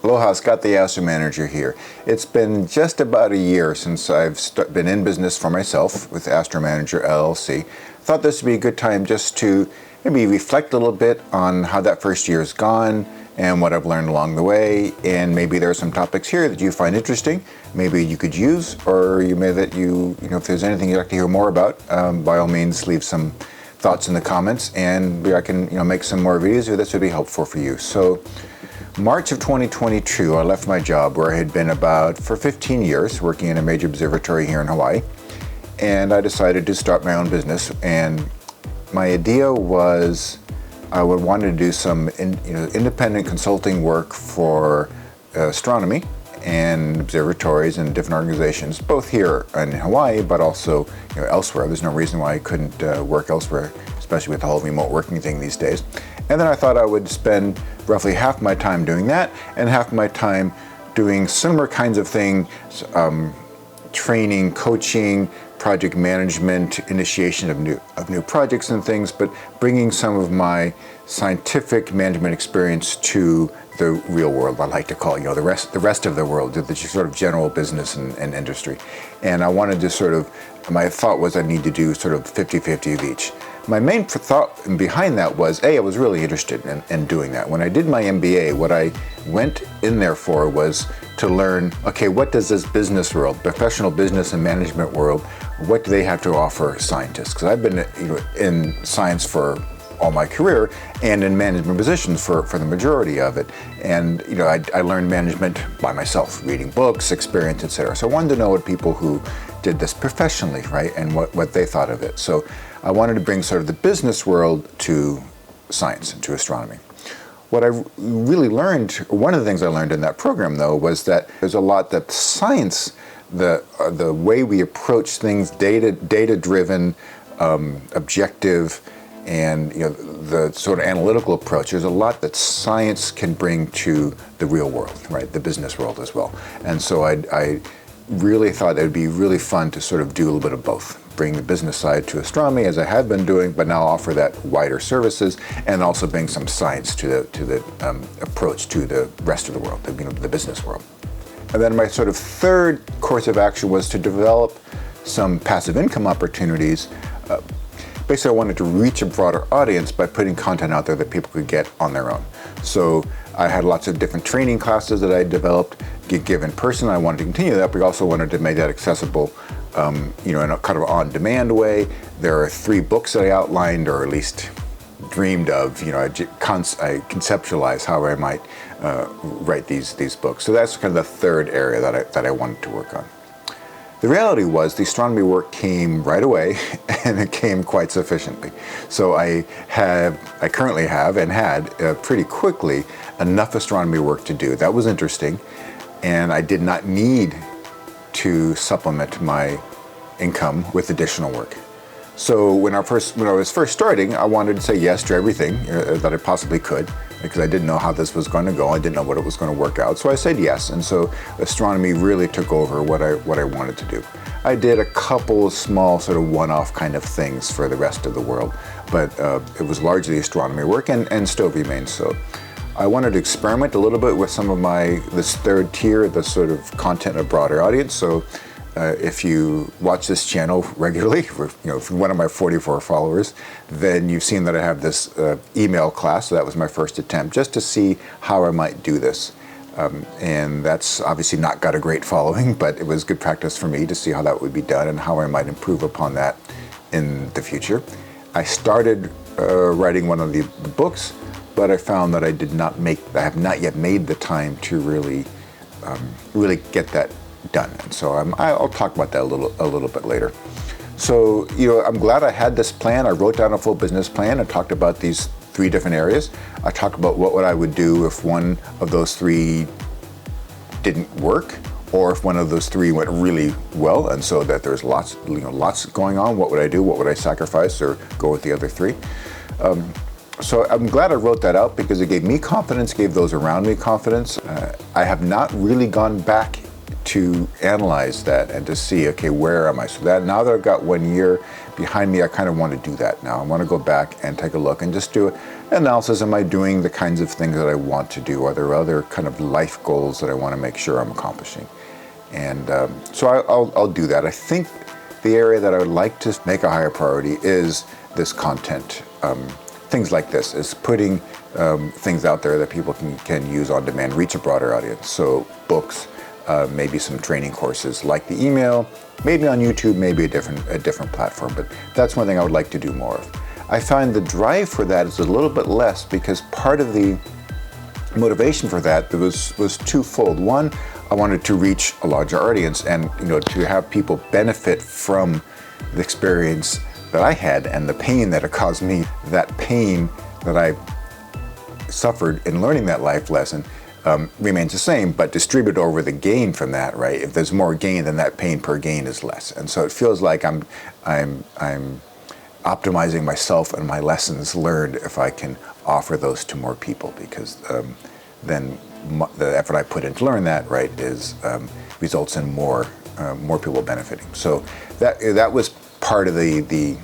Aloha, Scott the Asset Manager here. It's been just about a year since I've been in business for myself with Astro Manager LLC. Thought this would be a good time just to maybe reflect a little bit on how that first year's gone and what I've learned along the way, and maybe there are some topics here that you find interesting, maybe you could use, or if there's anything you'd like to hear more about, by all means leave some thoughts in the comments, and I can make some more videos if this would be helpful for you. So March of 2022, I left my job where I had been for 15 years working in a major observatory here in Hawaii, and I decided to start my own business. And my idea was I would want to do some independent consulting work for astronomy and observatories and different organizations, both here in Hawaii, but also elsewhere. There's no reason why I couldn't work elsewhere, especially with the whole remote working thing these days. And then I thought I would spend roughly half my time doing that and half my time doing similar kinds of things, training, coaching, project management, initiation of new projects and things, but bringing some of my scientific management experience to the real world, I like to call it, the rest of the world, the sort of general business and industry. And I wanted to my thought was I need to do sort of 50-50 of each. My main thought behind that was, I was really interested in doing that. When I did my MBA, what I went in there for was to learn, okay, what does this business world, professional business and management world, what do they have to offer scientists? Because I've been in science for all my career and in management positions for the majority of it. And I learned management by myself, reading books, experience, etc. So I wanted to know what people who did this professionally, right, and what they thought of it. So I wanted to bring sort of the business world to science and to astronomy. What I really learned, one of the things I learned in that program though, was that there's a lot that science, the way we approach things, data-driven, objective, and the sort of analytical approach, there's a lot that science can bring to the real world, right, the business world as well. And so I really thought it would be really fun to sort of do a little bit of both. Bring the business side to astronomy, as I have been doing, but now offer that wider services, and also bring some science to the approach to the rest of the world, the business world. And then my sort of third course of action was to develop some passive income opportunities. Basically, I wanted to reach a broader audience by putting content out there that people could get on their own. So I had lots of different training classes that I developed, give in person. I wanted to continue that, but I also wanted to make that accessible in a kind of on-demand way. There are 3 books that I outlined, or at least dreamed of. I conceptualized how I might write these books. So that's kind of the third area that I wanted to work on. The reality was the astronomy work came right away, and it came quite sufficiently. So I currently have and had pretty quickly enough astronomy work to do. That was interesting, and I did not need to supplement my income with additional work. So when I was first starting, I wanted to say yes to everything that I possibly could, because I didn't know how this was going to go. I didn't know what it was going to work out. So I said yes, and so astronomy really took over what I wanted to do. I did a couple small sort of one-off kind of things for the rest of the world, but it was largely astronomy work, and still remains so. I wanted to experiment a little bit with some of this third tier, the sort of content of a broader audience. So if you watch this channel regularly, if you're one of my 44 followers, then you've seen that I have this email class. So that was my first attempt, just to see how I might do this. And that's obviously not got a great following, but it was good practice for me to see how that would be done and how I might improve upon that in the future. I started writing one of the books, but I found that I have not yet made the time to really get that done. And so I'll talk about that a little bit later. So, I'm glad I had this plan. I wrote down a full business plan and talked about these 3 different areas. I talked about what I would do if one of those 3 didn't work, or if one of those 3 went really well, and so that there's lots going on. What would I do? What would I sacrifice or go with the other 3? So I'm glad I wrote that out, because it gave me confidence, gave those around me confidence. I have not really gone back to analyze that and to see, okay, where am I? So that now that I've got 1 year behind me, I kind of want to do that now. I want to go back and take a look and just do analysis, am I doing the kinds of things that I want to do? Are there other kind of life goals that I want to make sure I'm accomplishing? And so I'll do that. I think the area that I would like to make a higher priority is this content. Things like this, is putting things out there that people can use on demand, reach a broader audience. So books, maybe some training courses like the email, maybe on YouTube, maybe a different platform, but that's one thing I would like to do more of. I find the drive for that is a little bit less because part of the motivation for that was twofold. One, I wanted to reach a larger audience and to have people benefit from the experience that I had and the pain that it caused me. That pain that I suffered in learning that life lesson remains the same, but distributed over the gain from that, right? If there's more gain, then that pain per gain is less, and so it feels like I'm optimizing myself and my lessons learned if I can offer those to more people, because then the effort I put in to learn that, right, is results in more people benefiting. So that was part of the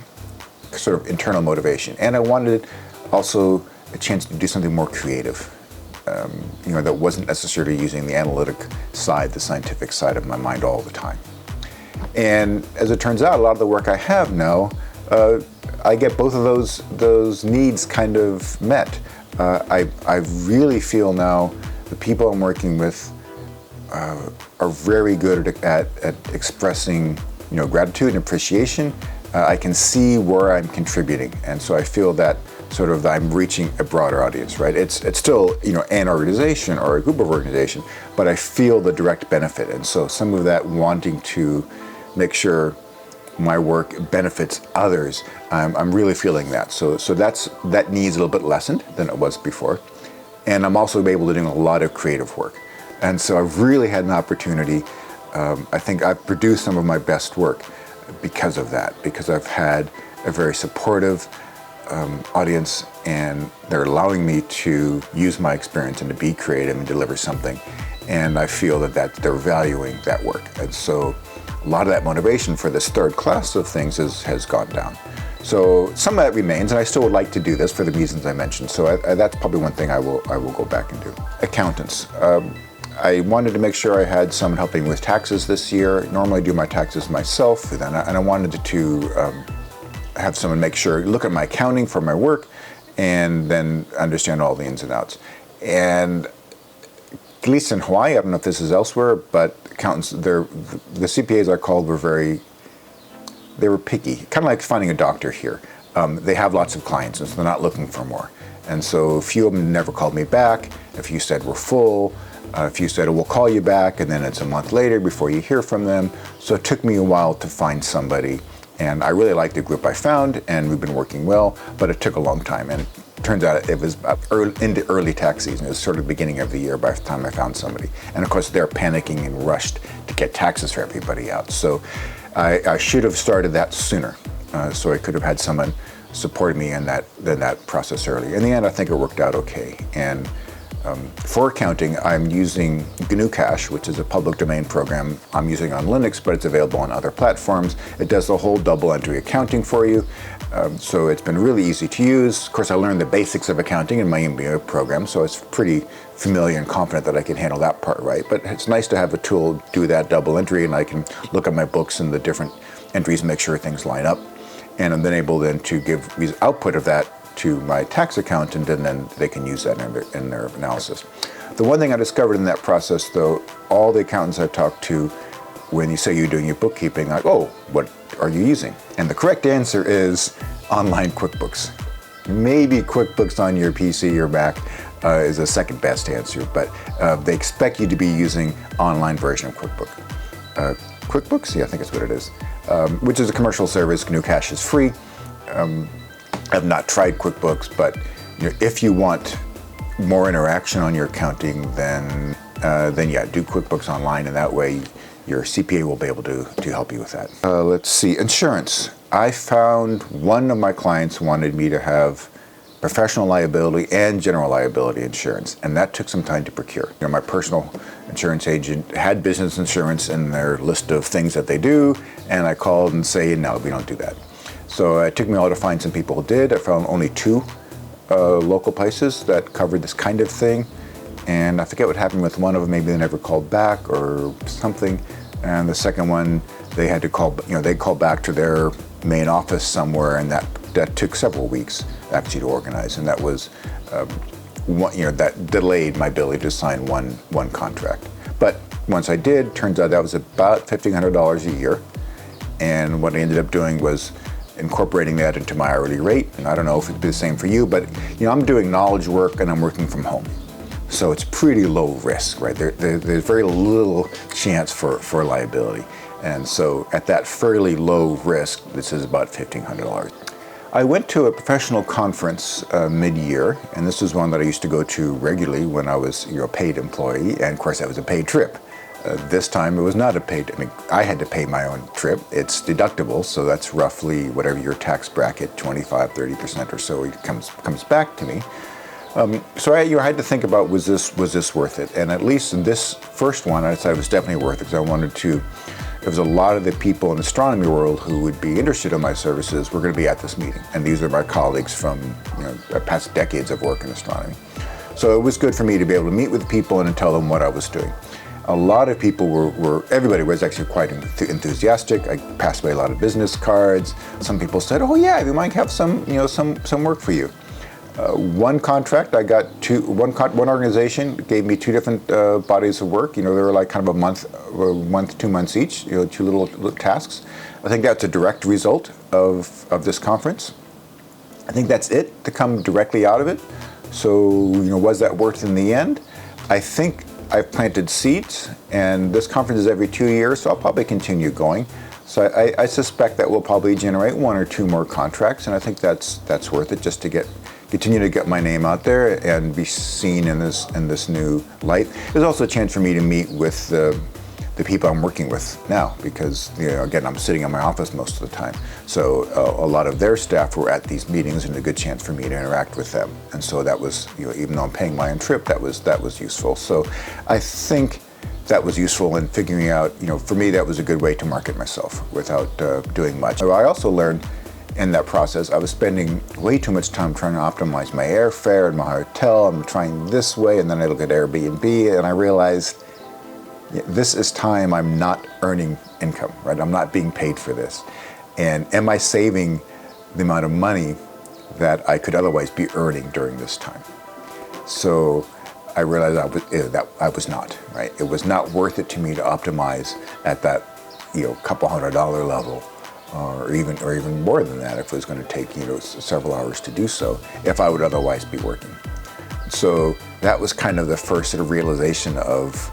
sort of internal motivation, and I wanted also a chance to do something more creative. That wasn't necessarily using the analytic side, the scientific side of my mind all the time. And as it turns out, a lot of the work I have now, I get both of those needs kind of met. I really feel now the people I'm working with are very good at expressing gratitude and appreciation. I can see where I'm contributing, and so I feel that sort of I'm reaching a broader audience, right? It's still an organization or a group of organization, but I feel the direct benefit, and so some of that wanting to make sure my work benefits others, I'm really feeling that. So that needs a little bit lessened than it was before, and I'm also able to do a lot of creative work, and so I've really had an opportunity. I think I've produced some of my best work because of that, because I've had a very supportive audience, and they're allowing me to use my experience and to be creative and deliver something, and I feel that they're valuing that work, and so a lot of that motivation for this third class of things has gone down. So some of that remains, and I still would like to do this for the reasons I mentioned. So that's probably one thing I will go back and do. Accountants. I wanted to make sure I had someone helping with taxes this year. Normally I do my taxes myself, and I wanted to have someone look at my accounting for my work, and then understand all the ins and outs. And at least in Hawaii, I don't know if this is elsewhere, but accountants, the CPAs I called they were picky, kind of like finding a doctor here. They have lots of clients, and so they're not looking for more. And so a few of them never called me back. A few said we're full. A few said, we'll call you back, and then it's a month later before you hear from them. So it took me a while to find somebody, and I really liked the group I found, and we've been working well, but it took a long time. And it turns out it was into early tax season. It was sort of the beginning of the year by the time I found somebody. And of course, they're panicking and rushed to get taxes for everybody out. So I should have started that sooner, so I could have had someone support me in that process earlier. In the end, I think it worked out okay. And for accounting, I'm using GnuCash, which is a public domain program I'm using on Linux, but it's available on other platforms. It does the whole double entry accounting for you. So it's been really easy to use. Of course, I learned the basics of accounting in my MBA program, so it's pretty familiar and confident that I can handle that part right. But it's nice to have a tool do that double entry, and I can look at my books and the different entries and make sure things line up. And I'm then able to give output of that to my tax accountant, and then they can use that in their analysis. The one thing I discovered in that process, though, all the accountants I talked to, when you say you're doing your bookkeeping, like, oh, what are you using? And the correct answer is online QuickBooks. Maybe QuickBooks on your PC or Mac is a second best answer, but they expect you to be using online version of QuickBooks, yeah, I think that's what it is, which is a commercial service. GnuCash is free. I've not tried QuickBooks, but if you want more interaction on your accounting, then yeah, do QuickBooks online, and that way your CPA will be able to help you with that. Let's see, insurance. I found one of my clients wanted me to have professional liability and general liability insurance, and that took some time to procure. My personal insurance agent had business insurance in their list of things that they do, and I called and say, no, we don't do that. So it took me a while to find some people who did. I found only two local places that covered this kind of thing, and I forget what happened with one of them. Maybe they never called back or something, and the second one they had to call. They called back to their main office somewhere, and that took several weeks actually to organize, and that was that delayed my ability to sign one contract. But once I did, turns out that was about $1,500 a year, and what I ended up doing was incorporating that into my hourly rate. And I don't know if it'd be the same for you, but I'm doing knowledge work and I'm working from home, so it's pretty low risk, right? There's very little chance for liability, and so at that fairly low risk, this is about $1,500. I went to a professional conference mid-year, and this was one that I used to go to regularly when I was a paid employee, and of course that was a paid trip. This time it was not a paid. I had to pay my own trip. It's deductible, so that's roughly whatever your tax bracket, 25, 30% or so, it comes back to me. So I had to think about, was this worth it? And at least in this first one, I decided it was definitely worth it, because I wanted to. There was a lot of the people in the astronomy world who would be interested in my services were going to be at this meeting, and these are my colleagues from past decades of work in astronomy. So it was good for me to be able to meet with people and to tell them what I was doing. A lot of people everybody was actually quite enthusiastic. I passed away a lot of business cards. Some people said, "Oh yeah, we might have some work for you." One contract, I got one organization gave me two different bodies of work. They were like kind of a month, 2 months each, two little tasks. I think that's a direct result of this conference. I think that's it to come directly out of it. So, was that worth in the end? I think I've planted seeds, and this conference is every 2 years, so I'll probably continue going. So I suspect that we'll probably generate 1 or 2 more contracts, and I think that's worth it, just to continue to get my name out there and be seen in this new light. There's also a chance for me to meet with the people I'm working with now, because again, I'm sitting in my office most of the time. So a lot of their staff were at these meetings, and a good chance for me to interact with them. And so that was, even though I'm paying my own trip, that was useful. So I think that was useful in figuring out, for me, that was a good way to market myself without doing much. I also learned in that process, I was spending way too much time trying to optimize my airfare and my hotel. I'm trying this way, and then I look at Airbnb, and I realized this is time I'm not earning income, right? I'm not being paid for this. And am I saving the amount of money that I could otherwise be earning during this time? So I realized I was not, right? It was not worth it to me to optimize at that, couple $100 level, or even more than that if it was going to take, several hours to do so, if I would otherwise be working. So that was kind of the first sort of realization of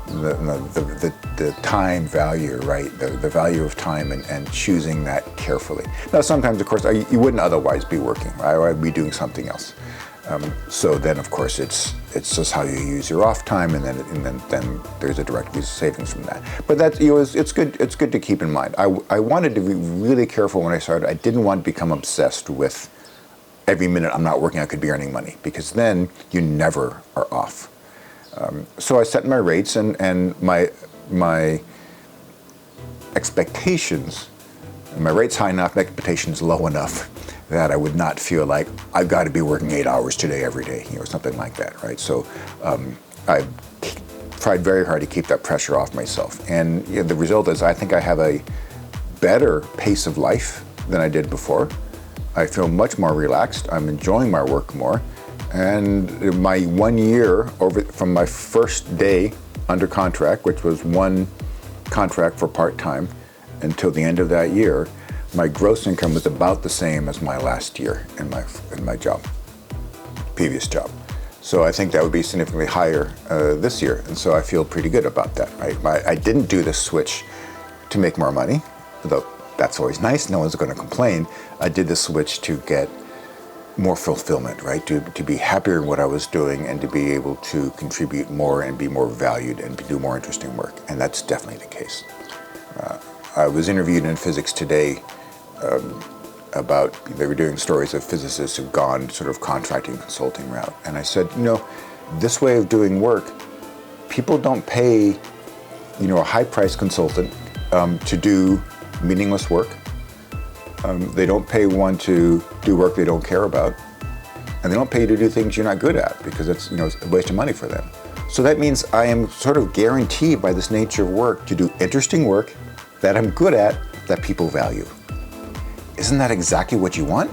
the time value, right? The value of time, and choosing that carefully. Now, sometimes, of course, you wouldn't otherwise be working, right? I'd be doing something else. So then, of course, it's just how you use your off time, and then there's a direct savings from that. But that's it's good to keep in mind. I wanted to be really careful when I started. I didn't want to become obsessed with every minute I'm not working, I could be earning money, because then you never are off. So I set my rates, and my expectations. My rate's high enough, my expectations low enough that I would not feel like I've got to be working 8 hours today every day, something like that, right? So I tried very hard to keep that pressure off myself, and the result is I think I have a better pace of life than I did before. I feel much more relaxed. I'm enjoying my work more, and my 1 year from my first day under contract, which was one contract for part-time, until the end of that year, my gross income was about the same as my last year in my job, previous job. So I think that would be significantly higher this year, and so I feel pretty good about that. Right? I didn't do the switch to make more money, though that's always nice. No one's going to complain. I did the switch to get more fulfillment, right? To be happier in what I was doing, and to be able to contribute more and be more valued and do more interesting work, and that's definitely the case. I was interviewed in Physics Today about, they were doing stories of physicists who've gone sort of contracting consulting route. And I said, this way of doing work, people don't pay, a high-priced consultant to do meaningless work. They don't pay one to do work they don't care about. and they don't pay you to do things you're not good at because it's a waste of money for them. So that means I am sort of guaranteed by this nature of work to do interesting work that I'm good at, that people value. Isn't that exactly what you want?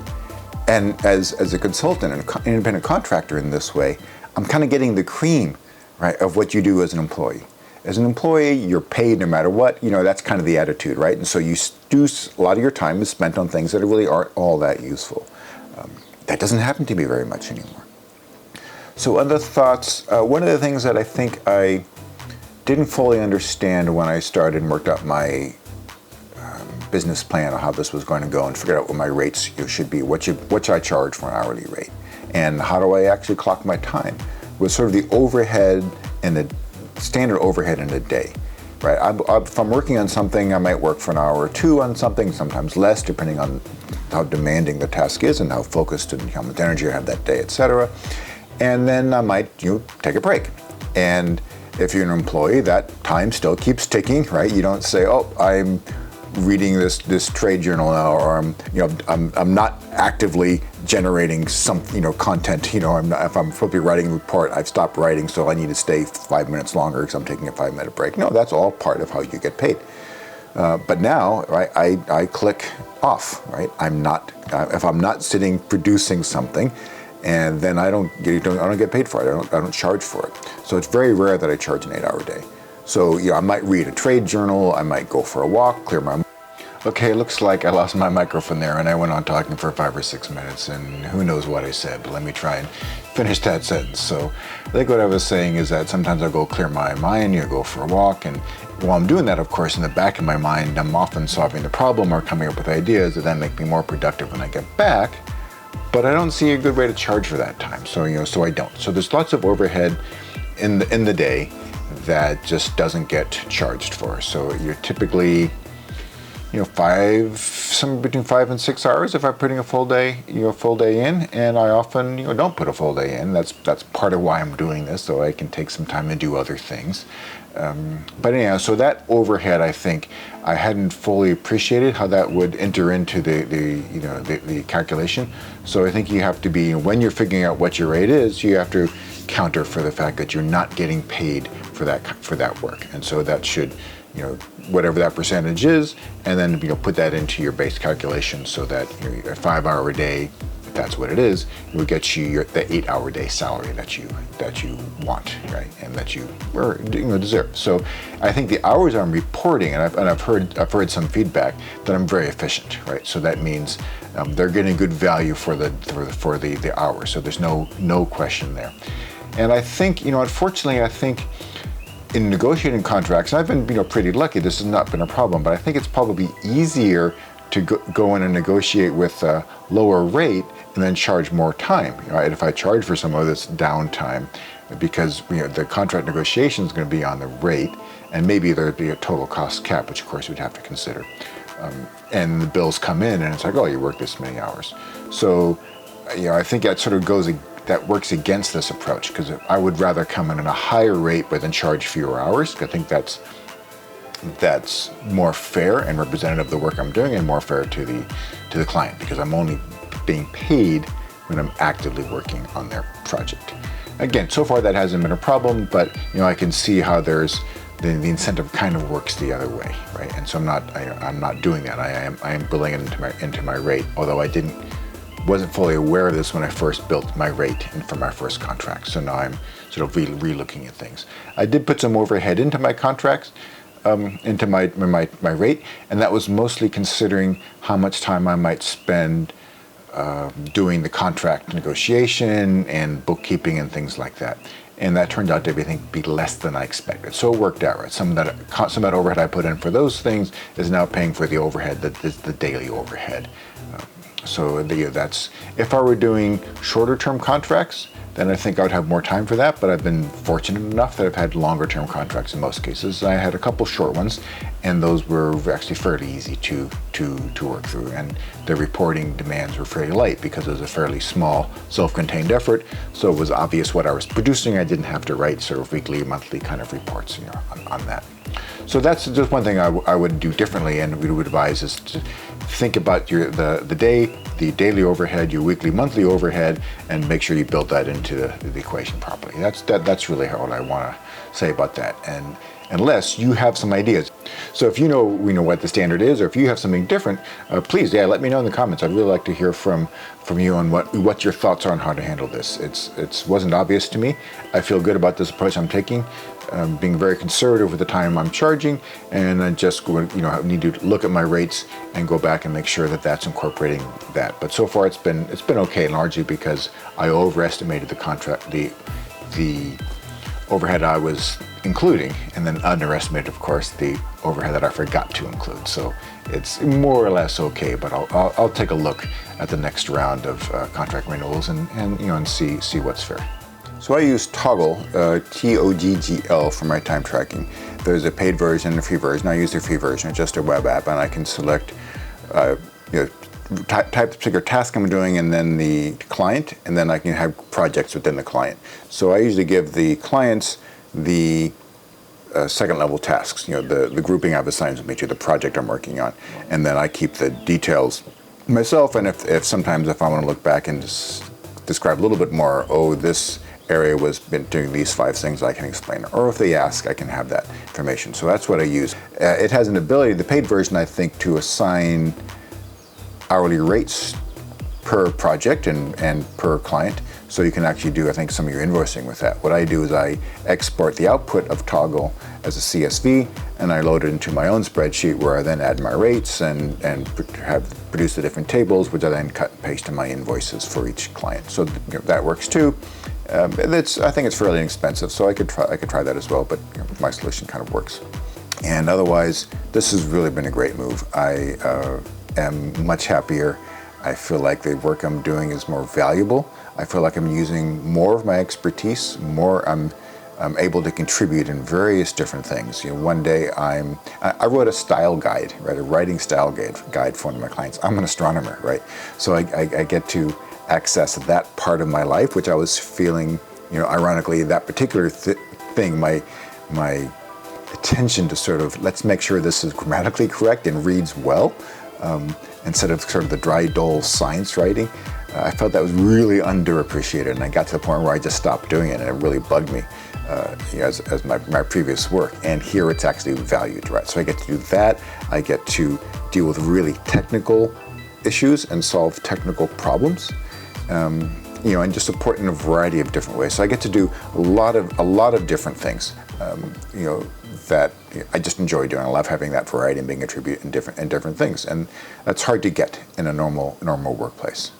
And as a consultant and an independent contractor in this way, I'm kind of getting the cream, right, of what you do as an employee. As an employee, you're paid no matter what. That's kind of the attitude, right? And so a lot of your time is spent on things that really aren't all that useful. That doesn't happen to me very much anymore. So other thoughts, one of the things that I think I didn't fully understand when I started and worked out my business plan on how this was going to go and figured out what my rates should be, what should I charge for an hourly rate, and how do I actually clock my time, was sort of the overhead and the standard overhead in a day, right? If I'm working on something, I might work for an hour or two on something, sometimes less, depending on how demanding the task is and how focused and how much energy I have that day, etc. And then I might take a break. And if you're an employee, that time still keeps ticking, right? You don't say, oh, I'm reading this trade journal now, or I'm not actively generating some content. If I'm supposed to be writing a report, I've stopped writing, so I need to stay 5 minutes longer because I'm taking a 5-minute break. No, that's all part of how you get paid. But now, right, I click off, right? If I'm not sitting producing something, and then I don't get paid for it. I don't charge for it. So it's very rare that I charge an 8-hour day. So I might read a trade journal, I might go for a walk, clear my. Okay, it looks like I lost my microphone there, and I went on talking for 5 or 6 minutes, and who knows what I said, but let me try and finish that sentence. So I think what I was saying is that sometimes I'll go clear my mind, go for a walk, and while I'm doing that, of course, in the back of my mind, I'm often solving the problem or coming up with ideas that then make me more productive when I get back, but I don't see a good way to charge for that time, so so I don't. So there's lots of overhead in the day that just doesn't get charged for. So you're typically somewhere between 5 and 6 hours if I'm putting a full day in, and I often don't put a full day in. That's part of why I'm doing this, so I can take some time and do other things. But anyhow, so that overhead, I think I hadn't fully appreciated how that would enter into the calculation. So I think you have to be, when you're figuring out what your rate is, you have to counter for the fact that you're not getting paid for that work, and so that should whatever that percentage is, and then put that into your base calculation so that a 5-hour a day, if that's what it is, will get you the 8-hour day salary that you want, right, and that you deserve. So I think the hours I'm reporting, and I've heard some feedback that I'm very efficient, right? So that means they're getting good value for the hours. So there's no question there. And I think unfortunately, in negotiating contracts, I've been pretty lucky. This has not been a problem, but I think it's probably easier to go in and negotiate with a lower rate and then charge more time. Right? If I charge for some of this downtime, because the contract negotiation is going to be on the rate, and maybe there'd be a total cost cap, which of course we'd have to consider. And the bills come in, and it's like, oh, you worked this many hours. So, I think that sort of that works against this approach, because I would rather come in at a higher rate but then charge fewer hours. I think that's more fair and representative of the work I'm doing, and more fair to the client, because I'm only being paid when I'm actively working on their project. Again, so far that hasn't been a problem, but I can see how there's the incentive kind of works the other way, right? And so I'm not doing that. I am billing it into my rate, although I wasn't fully aware of this when I first built my rate for my first contract. So now I'm sort of re-looking at things. I did put some overhead into my contracts, into my rate, and that was mostly considering how much time I might spend doing the contract negotiation and bookkeeping and things like that. And that turned out to be less than I expected. So it worked out, right? Some of that overhead I put in for those things is now paying for the overhead that is the daily overhead. So that's, if I were doing shorter term contracts, then I think I would have more time for that, but I've been fortunate enough that I've had longer term contracts in most cases. I had a couple short ones, and those were actually fairly easy to work through, and the reporting demands were fairly light because it was a fairly small self-contained effort, so it was obvious what I was producing. I didn't have to write sort of weekly, monthly kind of reports, on that. So that's just one thing I would do differently, and we would advise is to think about the daily overhead, your weekly, monthly overhead, and make sure you build that into the equation properly. That's really all I want to say about that. And unless you have some ideas. So if we know what the standard is, or if you have something different, please, let me know in the comments. I'd really like to hear from you on what your thoughts are on how to handle this. It wasn't obvious to me. I feel good about this approach I'm taking, being very conservative with the time I'm charging, and I just need to look at my rates and go back and make sure that that's incorporating that. But so far it's been okay, largely because I overestimated the overhead I was including, and then underestimated, of course, the overhead that I forgot to include. So it's more or less okay, but I'll take a look at the next round of contract renewals and see what's fair. So I use Toggl, Toggl, for my time tracking. There's a paid version and a free version. I use the free version, it's just a web app, and I can select type the particular task I'm doing and then the client, and then I can have projects within the client. So I usually give the clients the second level tasks, the grouping I've assigned me to the project I'm working on, and then I keep the details myself. And if sometimes I want to look back and describe a little bit more, this area was been doing these 5 things, I can explain it. Or if they ask, I can have that information. So that's what I use. It has an ability, the paid version, I think, to assign hourly rates per project and per client. So you can actually do, I think, some of your invoicing with that. What I do is I export the output of Toggl as a CSV, and I load it into my own spreadsheet where I then add my rates and produce the different tables, which I then cut and paste in my invoices for each client. So that works too. I think it's fairly inexpensive, so I could try that as well, but my solution kind of works. And otherwise, this has really been a great move. I am much happier. I feel like the work I'm doing is more valuable. I feel like I'm using more of my expertise, I'm able to contribute in various different things. One day I wrote a style guide, right? A writing style guide for one of my clients. I'm an astronomer, right? So I get to access that part of my life, which I was feeling, ironically, that particular thing, my attention to sort of, let's make sure this is grammatically correct and reads well, instead of sort of the dry, dull science writing. I felt that was really underappreciated, and I got to the point where I just stopped doing it, and it really bugged me as my previous work. And here it's actually valued, right? So I get to do that. I get to deal with really technical issues and solve technical problems, and just support in a variety of different ways. So I get to do a lot of different things, that I just enjoy doing. I love having that variety and being a tribute in different things, and that's hard to get in a normal workplace.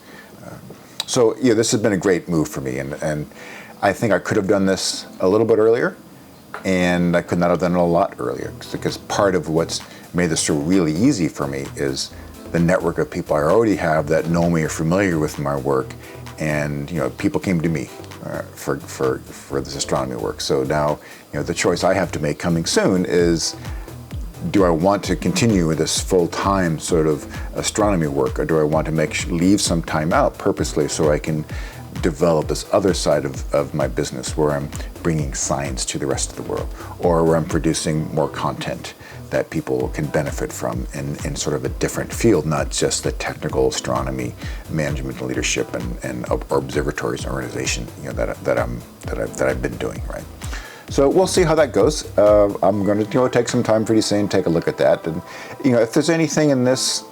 So this has been a great move for me, and I think I could have done this a little bit earlier, and I could not have done it a lot earlier, because part of what's made this so really easy for me is the network of people I already have that know me or familiar with my work, and people came to me for this astronomy work. So now the choice I have to make coming soon is, do I want to continue with this full-time sort of astronomy work, or do I want to leave some time out purposely so I can develop this other side of my business where I'm bringing science to the rest of the world, or where I'm producing more content that people can benefit from in sort of a different field, not just the technical astronomy management and leadership and observatories and organization that I've been doing, right? So we'll see how that goes. I'm going to take some time pretty soon, take a look at that, and if there's anything in this,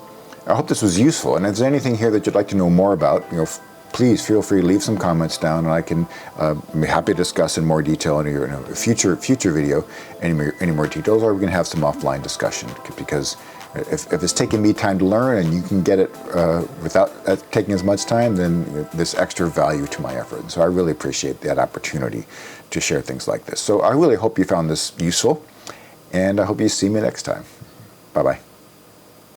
I hope this was useful. And if there's anything here that you'd like to know more about, please feel free to leave some comments down, and I can be happy to discuss in more detail in a future video any more details, or we can have some offline discussion, because if it's taking me time to learn and you can get it without taking as much time, then there's extra value to my effort. And so I really appreciate that opportunity to share things like this. So I really hope you found this useful, and I hope you see me next time. Bye-bye.